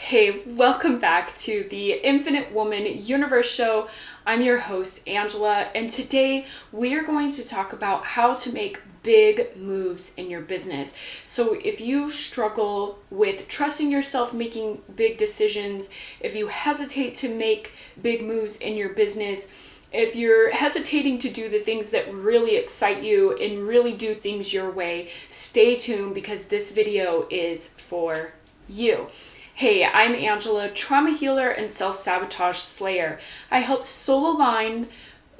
Hey, welcome back to the Infinite Woman Universe Show. I'm your host, Angela, and today we are going to talk about how to make big moves in your business. So if you struggle with trusting yourself, making big decisions, if you hesitate to make big moves in your business, if you're hesitating to do the things that really excite you and really do things your way, stay tuned because this video is for you. Hey, I'm Angela, trauma healer and self-sabotage slayer. I help soul-aligned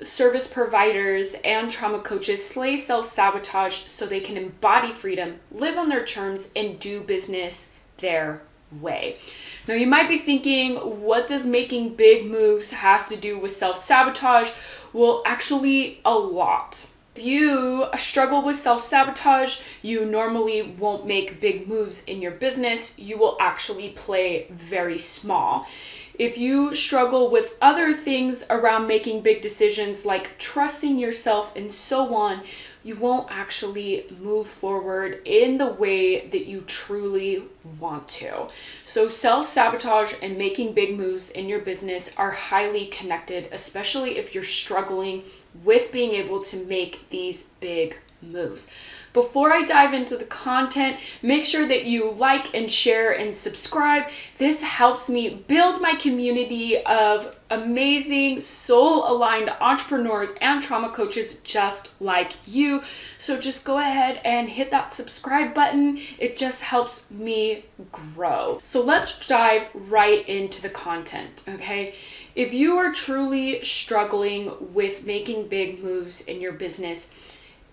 service providers and trauma coaches slay self-sabotage so they can embody freedom, live on their terms, and do business their way. Now, you might be thinking, what does making big moves have to do with self-sabotage? Well, actually, a lot. If you struggle with self-sabotage, you normally won't make big moves in your business. You will actually play very small. If you struggle with other things around making big decisions like trusting yourself and so on, you won't actually move forward in the way that you truly want to. So self-sabotage and making big moves in your business are highly connected, especially if you're struggling with being able to make these big moves. Before I dive into the content, make sure that you like and share and subscribe. This helps me build my community of amazing soul-aligned entrepreneurs and trauma coaches just like you. So just go ahead and hit that subscribe button. It just helps me grow. So let's dive right into the content, okay? If you are truly struggling with making big moves in your business,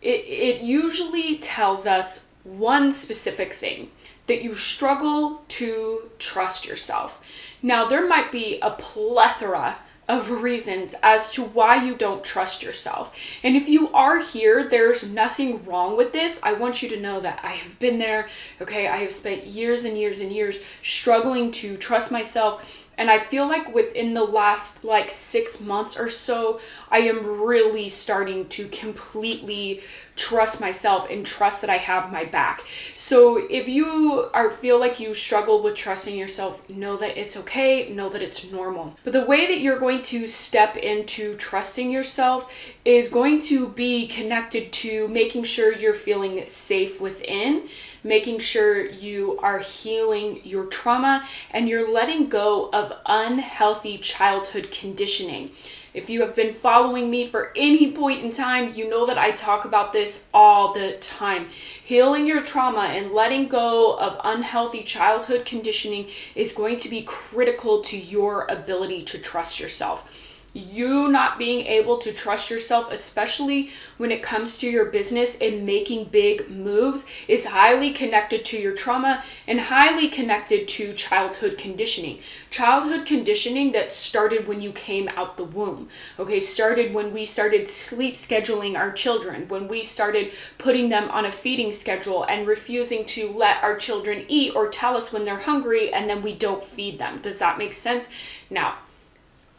it usually tells us one specific thing, that you struggle to trust yourself. Now, there might be a plethora of reasons as to why you don't trust yourself. And if you are here, there's nothing wrong with this. I want you to know that I have been there, okay? I have spent years and years and years struggling to trust myself. And I feel like within the last 6 months or so, I am really starting to completely trust myself and trust that I have my back. So if you feel like you struggle with trusting yourself, know that it's okay, know that it's normal. But the way that you're going to step into trusting yourself is going to be connected to making sure you're feeling safe within, making sure you are healing your trauma, and you're letting go of unhealthy childhood conditioning. If you have been following me for any point in time, you know that I talk about this all the time. Healing your trauma and letting go of unhealthy childhood conditioning is going to be critical to your ability to trust yourself. You not being able to trust yourself, especially when it comes to your business and making big moves, is highly connected to your trauma and highly connected to childhood conditioning. Childhood conditioning that started when you came out the womb, okay? Started when we started sleep scheduling our children, when we started putting them on a feeding schedule and refusing to let our children eat or tell us when they're hungry, and then we don't feed them. Does that make sense? Now,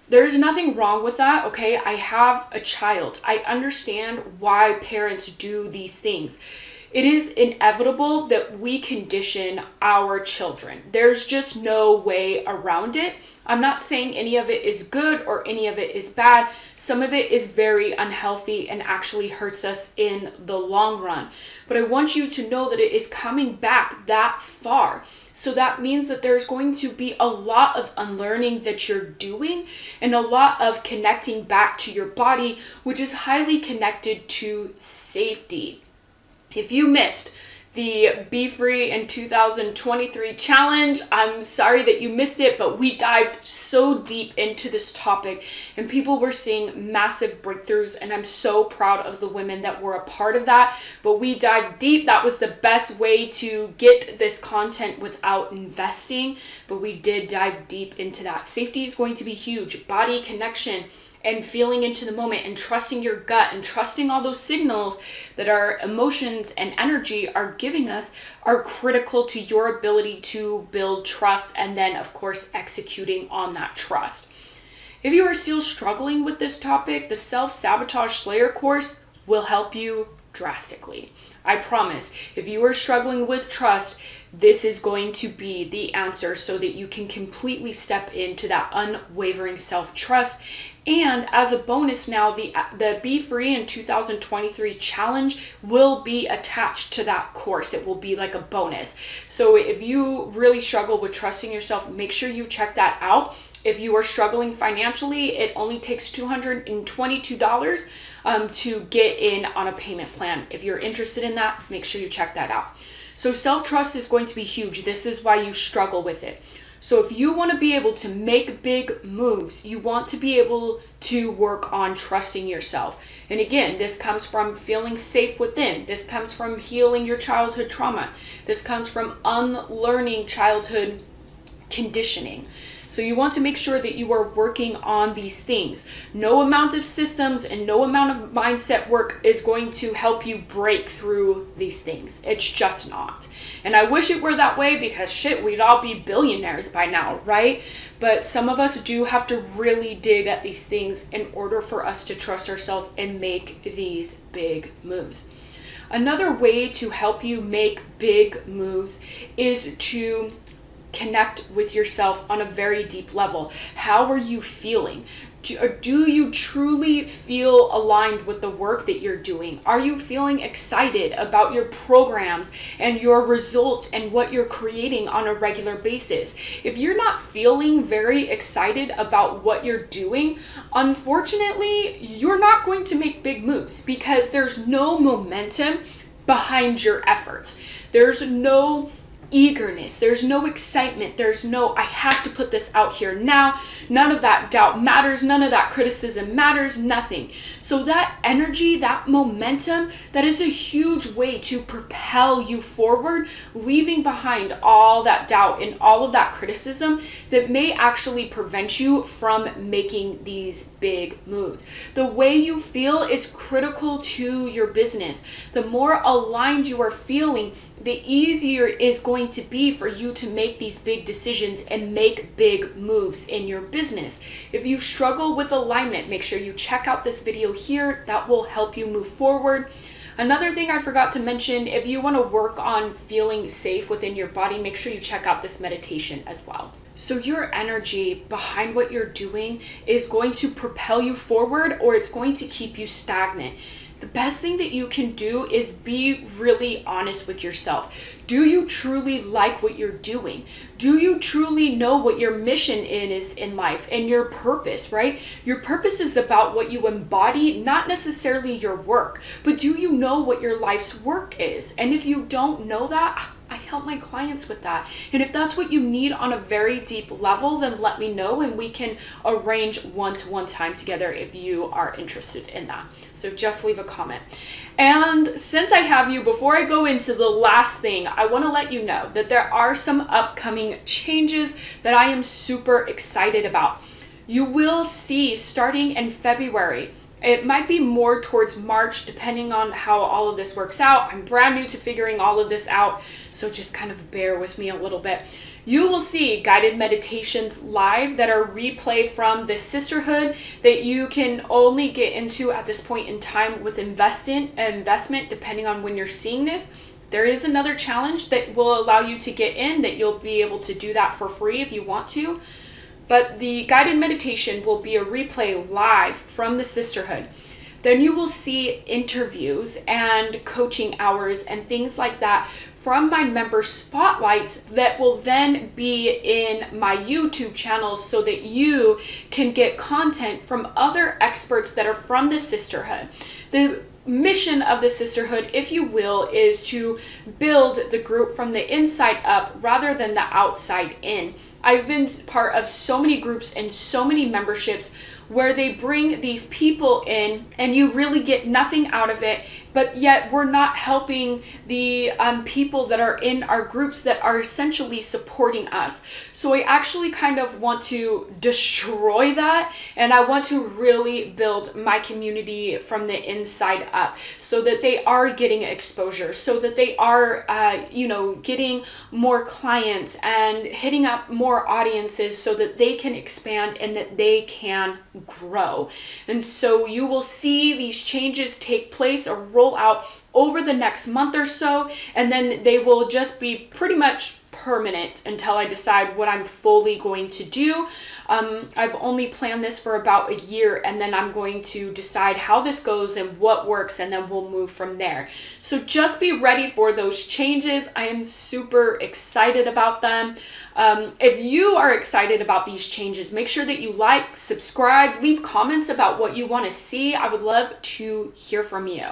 there's nothing wrong with that, okay? I have a child. I understand why parents do these things. It is inevitable that we condition our children. There's just no way around it. I'm not saying any of it is good or any of it is bad. Some of it is very unhealthy and actually hurts us in the long run. But I want you to know that it is coming back that far. So that means that there's going to be a lot of unlearning that you're doing and a lot of connecting back to your body, which is highly connected to safety. If you missed the Be Free in 2023 challenge, I'm sorry that you missed it, but we dived so deep into this topic and people were seeing massive breakthroughs, and I'm so proud of the women that were a part of that. But we dived deep. That was the best way to get this content without investing, but we did dive deep into that. Safety is going to be huge. Body connection and feeling into the moment and trusting your gut and trusting all those signals that our emotions and energy are giving us are critical to your ability to build trust and then, of course, executing on that trust. If you are still struggling with this topic, the Self-Sabotage Slayer course will help you drastically. I promise. If you are struggling with trust, this is going to be the answer so that you can completely step into that unwavering self-trust. And as a bonus now, the Be Free in 2023 challenge will be attached to that course. It will be like a bonus. So if you really struggle with trusting yourself, make sure you check that out. If you are struggling financially, it only takes $222 to get in on a payment plan. If you're interested in that, make sure you check that out. So self-trust is going to be huge. This is why you struggle with it. So if you want to be able to make big moves, you want to be able to work on trusting yourself. And again, this comes from feeling safe within. This comes from healing your childhood trauma. This comes from unlearning childhood conditioning. So you want to make sure that you are working on these things. No amount of systems and no amount of mindset work is going to help you break through these things. It's just not. And I wish it were that way because shit, we'd all be billionaires by now, right? But some of us do have to really dig at these things in order for us to trust ourselves and make these big moves. Another way to help you make big moves is to connect with yourself on a very deep level. How are you feeling? Do you truly feel aligned with the work that you're doing? Are you feeling excited about your programs and your results and what you're creating on a regular basis? If you're not feeling very excited about what you're doing, unfortunately, you're not going to make big moves because there's no momentum behind your efforts. There's no eagerness, there's no excitement, there's no I have to put this out here now. None of that doubt matters, none of that criticism matters, nothing. So that energy, that momentum, that is a huge way to propel you forward, leaving behind all that doubt and all of that criticism that may actually prevent you from making these big moves. The way you feel is critical to your business. The more aligned you are feeling, the easier it is going to be for you to make these big decisions and make big moves in your business. If you struggle with alignment, make sure you check out this video here. That will help you move forward. Another thing I forgot to mention, if you want to work on feeling safe within your body, make sure you check out this meditation as well. So your energy behind what you're doing is going to propel you forward or it's going to keep you stagnant. The best thing that you can do is be really honest with yourself. Do you truly like what you're doing? Do you truly know what your mission is in life and your purpose, right? Your purpose is about what you embody, not necessarily your work, but do you know what your life's work is? And if you don't know that, I help my clients with that. And if that's what you need on a very deep level, then let me know and we can arrange one-to-one time together if you are interested in that. So just leave a comment. And since I have you, before I go into the last thing, I want to let you know that there are some upcoming changes that I am super excited about. You will see starting in February. It might be more towards March, depending on how all of this works out. I'm brand new to figuring all of this out, so just kind of bear with me a little bit. You will see guided meditations live that are replay from the sisterhood that you can only get into at this point in time with investment, depending on when you're seeing this. There is another challenge that will allow you to get in that you'll be able to do that for free if you want to. But the guided meditation will be a replay live from the sisterhood. Then you will see interviews and coaching hours and things like that from my member spotlights that will then be in my YouTube channel so that you can get content from other experts that are from the sisterhood. The mission of the sisterhood, if you will, is to build the group from the inside up rather than the outside in. I've been part of so many groups and so many memberships where they bring these people in and you really get nothing out of it, but yet we're not helping the people that are in our groups that are essentially supporting us. So I actually kind of want to destroy that, and I want to really build my community from the inside up so that they are getting exposure, so that they are getting more clients and hitting up more audiences so that they can expand and that they can grow. And so you will see these changes take place or roll out over the next month or so, and then they will just be pretty much permanent until I decide what I'm fully going to do. I've only planned this for about a year, and then I'm going to decide how this goes and what works, and then we'll move from there. So just be ready for those changes. I am super excited about them. If you are excited about these changes, make sure that you like, subscribe, leave comments about what you want to see. I would love to hear from you.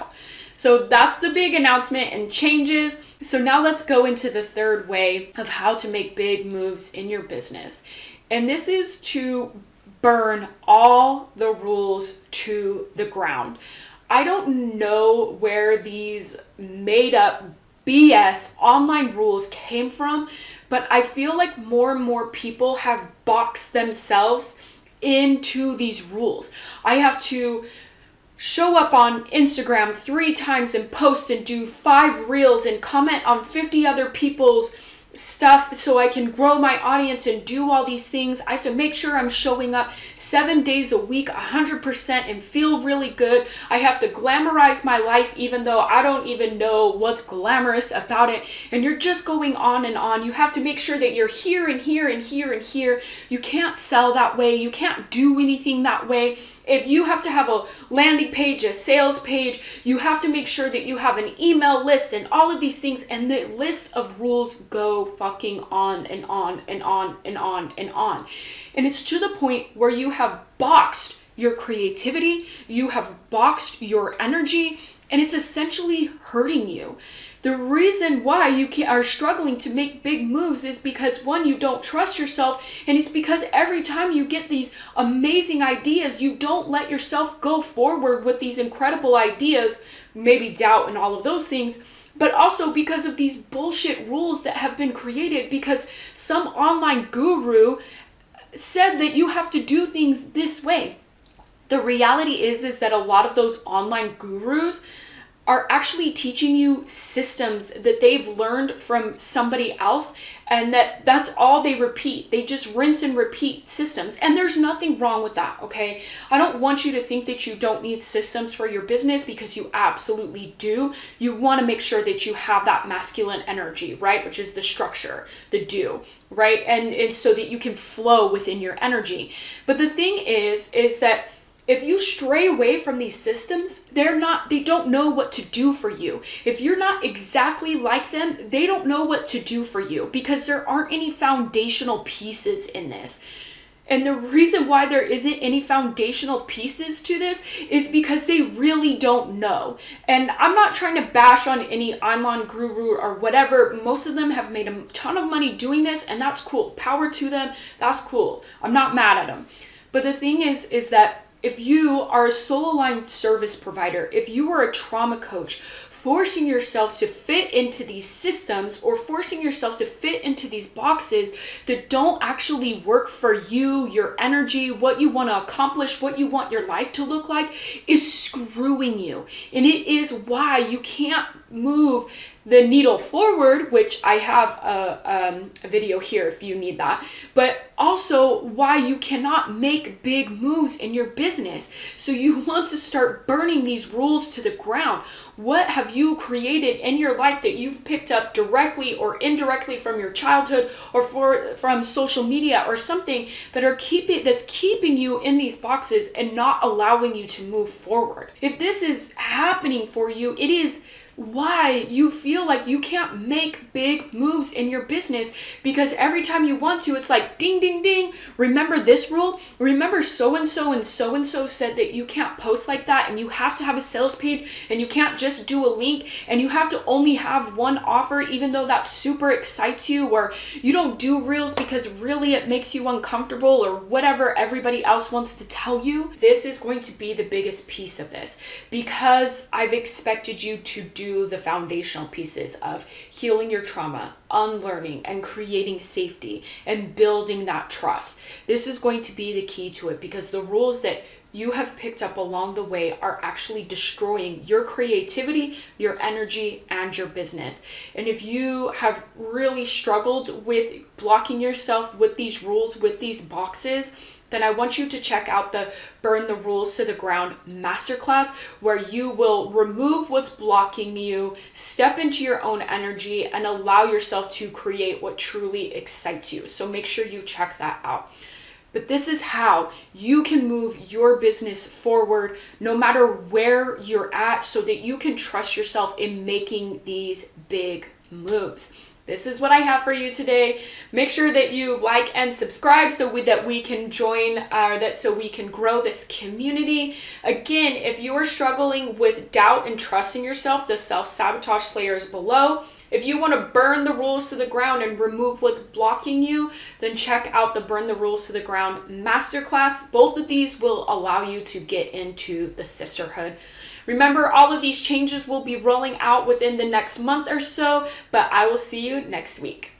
So that's the big announcement and changes. So now let's go into the third way of how to make big moves in your business. And this is to burn all the rules to the ground. I don't know where these made up BS online rules came from, but I feel like more and more people have boxed themselves into these rules. I have to show up on Instagram 3 times and post and do 5 reels and comment on 50 other people's stuff so I can grow my audience and do all these things. I have to make sure I'm showing up 7 days a week, 100%, and feel really good. I have to glamorize my life even though I don't even know what's glamorous about it. And you're just going on and on. You have to make sure that you're here and here and here and here. You can't sell that way. You can't do anything that way. If you have to have a landing page, a sales page, you have to make sure that you have an email list and all of these things, and the list of rules go fucking on and on and on and on and on. And it's to the point where you have boxed your creativity, you have boxed your energy, and it's essentially hurting you. The reason why you are struggling to make big moves is because, one, you don't trust yourself, and it's because every time you get these amazing ideas, you don't let yourself go forward with these incredible ideas, maybe doubt and all of those things, but also because of these bullshit rules that have been created because some online guru said that you have to do things this way. The reality is that a lot of those online gurus are actually teaching you systems that they've learned from somebody else, and that's all they repeat. They just rinse and repeat systems, and there's nothing wrong with that, okay? I don't want you to think that you don't need systems for your business, because you absolutely do. You want to make sure that you have that masculine energy, right? Which is the structure, the do, right? And so that you can flow within your energy. But the thing is that if you stray away from these systems, they don't know what to do for you. If you're not exactly like them, they don't know what to do for you because there aren't any foundational pieces in this. And the reason why there isn't any foundational pieces to this is because they really don't know. And I'm not trying to bash on any online guru or whatever. Most of them have made a ton of money doing this, and that's cool. Power to them. That's cool. I'm not mad at them. But the thing is that if you are a soul-aligned service provider, if you are a trauma coach, forcing yourself to fit into these systems or forcing yourself to fit into these boxes that don't actually work for you, your energy, what you want to accomplish, what you want your life to look like, is screwing you. And it is why you can't move the needle forward, which I have a video here if you need that, but also why you cannot make big moves in your business. So you want to start burning these rules to the ground. What have you created in your life that you've picked up directly or indirectly from your childhood or from social media or something that's keeping you in these boxes and not allowing you to move forward? If this is happening for you, it is why you feel like you can't make big moves in your business, because every time you want to, it's like ding, ding, ding. Remember this rule? Remember so-and-so and so-and-so said that you can't post like that, and you have to have a sales page, and you can't just do a link, and you have to only have one offer even though that super excites you, or you don't do reels because really it makes you uncomfortable, or whatever everybody else wants to tell you. This is going to be the biggest piece of this, because I've expected you to do the foundational pieces of healing your trauma, unlearning, and creating safety and building that trust. This is going to be the key to it, because the rules that you have picked up along the way are actually destroying your creativity, your energy, and your business. And if you have really struggled with blocking yourself with these rules, with these boxes, then I want you to check out the Burn the Rules to the Ground masterclass, where you will remove what's blocking you, step into your own energy, and allow yourself to create what truly excites you. So make sure you check that out. But this is how you can move your business forward no matter where you're at, so that you can trust yourself in making these big moves. This is what I have for you today. Make sure that you like and subscribe so that we can join, so we can grow this community. Again, if you are struggling with doubt and trust in yourself, the Self-Sabotage Slayer is below. If you want to burn the rules to the ground and remove what's blocking you, then check out the Burn the Rules to the Ground masterclass. Both of these will allow you to get into the sisterhood. Remember, all of these changes will be rolling out within the next month or so, but I will see you next week.